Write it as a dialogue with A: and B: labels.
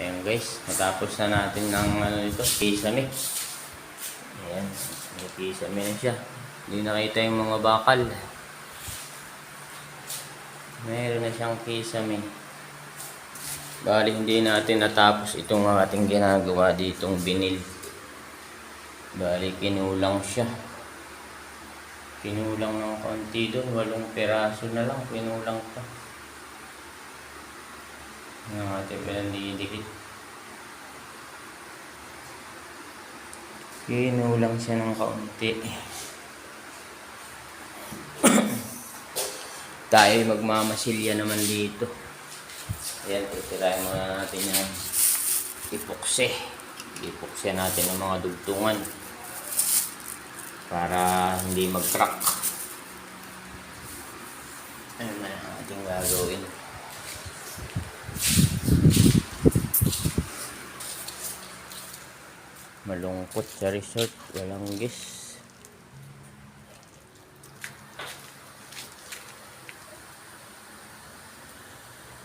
A: Ayan guys, natapos na natin ng kisame. Ayan, may kisame na siya. Hindi nakita yung mga bakal. Meron na siyang kisame. Bali hindi natin natapos itong ating ginagawa ditong binil. Bali kinulang siya. Kinulang ng konti doon, 8 peraso na lang kinulang pa. Ang ating pinandidikit. Kinulang siya ng kaunti. Tayo magmamasilya naman dito. Ayan, titirahin muna natin yung ipukse. Ipukse natin ang mga dugtungan para hindi mag-crack. Ayan na ang ating gagawin. Malungkot sa resort, walang guest.